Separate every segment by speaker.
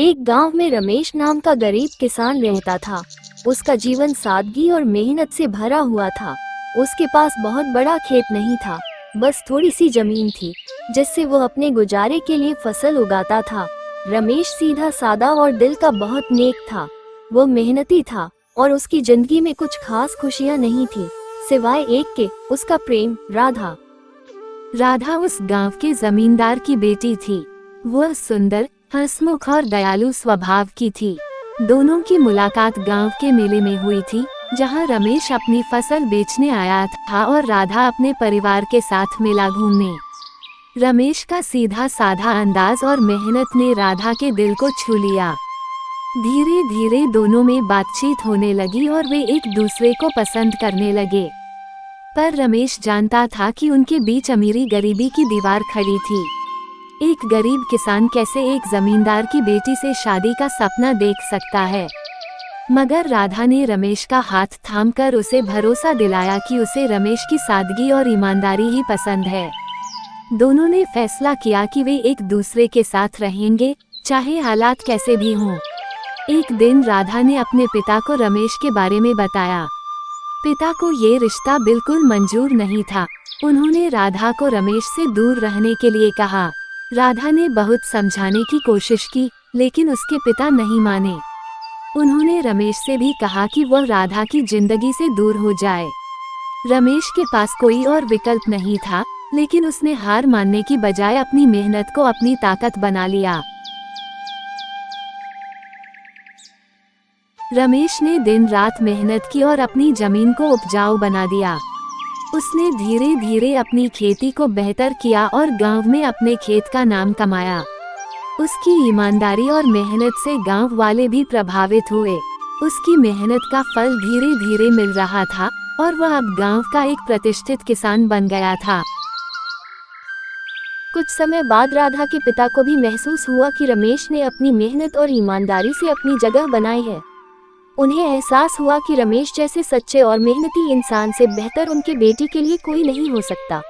Speaker 1: एक गांव में रमेश नाम का गरीब किसान रहता था। उसका जीवन सादगी और मेहनत से भरा हुआ था। उसके पास बहुत बड़ा खेत नहीं था, बस थोड़ी सी जमीन थी जिससे वो अपने गुजारे के लिए फसल उगाता था। रमेश सीधा सादा और दिल का बहुत नेक था। वो मेहनती था और उसकी जिंदगी में कुछ खास खुशियां नहीं थी सिवाय एक के, उसका प्रेम राधा।
Speaker 2: राधा उस गांव के जमींदार की बेटी थी। वह सुंदर, हंसमुख और दयालु स्वभाव की थी। दोनों की मुलाकात गांव के मेले में हुई थी, जहां रमेश अपनी फसल बेचने आया था और राधा अपने परिवार के साथ मेला घूमने। रमेश का सीधा साधा अंदाज और मेहनत ने राधा के दिल को छू लिया। धीरे धीरे दोनों में बातचीत होने लगी और वे एक दूसरे को पसंद करने लगे। पर रमेश जानता था कि उनके बीच अमीरी गरीबी की दीवार खड़ी थी। एक गरीब किसान कैसे एक जमींदार की बेटी से शादी का सपना देख सकता है। मगर राधा ने रमेश का हाथ थामकर उसे भरोसा दिलाया कि उसे रमेश की सादगी और ईमानदारी ही पसंद है। दोनों ने फैसला किया कि वे एक दूसरे के साथ रहेंगे, चाहे हालात कैसे भी हों। एक दिन राधा ने अपने पिता को रमेश के बारे में बताया। पिता को ये रिश्ता बिल्कुल मंजूर नहीं था। उन्होंने राधा को रमेश से दूर रहने के लिए कहा। राधा ने बहुत समझाने की कोशिश की, लेकिन उसके पिता नहीं माने। उन्होंने रमेश से भी कहा कि वह राधा की जिंदगी से दूर हो जाए। रमेश के पास कोई और विकल्प नहीं था, लेकिन उसने हार मानने की बजाय अपनी मेहनत को अपनी ताकत बना लिया। रमेश ने दिन रात मेहनत की और अपनी जमीन को उपजाऊ बना दिया। उसने धीरे धीरे अपनी खेती को बेहतर किया और गांव में अपने खेत का नाम कमाया। उसकी ईमानदारी और मेहनत से गांव वाले भी प्रभावित हुए। उसकी मेहनत का फल धीरे धीरे मिल रहा था और वह अब गांव का एक प्रतिष्ठित किसान बन गया था।
Speaker 1: कुछ समय बाद राधा के पिता को भी महसूस हुआ कि रमेश ने अपनी मेहनत और ईमानदारी से अपनी जगह बनाई है। उन्हें एहसास हुआ कि रमेश जैसे सच्चे और मेहनती इंसान से बेहतर उनके बेटी के लिए कोई नहीं हो सकता।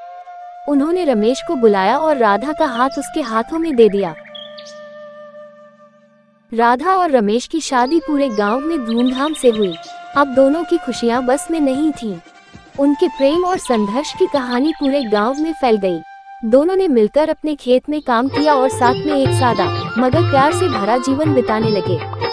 Speaker 1: उन्होंने रमेश को बुलाया और राधा का हाथ उसके हाथों में दे दिया। राधा और रमेश की शादी पूरे गांव में धूमधाम से हुई। अब दोनों की खुशियां बस में नहीं थीं। उनके प्रेम और संघर्ष की कहानी पूरे गांव में फैल गई। दोनों ने मिलकर अपने खेत में काम किया और साथ में एक सादा मगर प्यार से भरा जीवन बिताने लगे।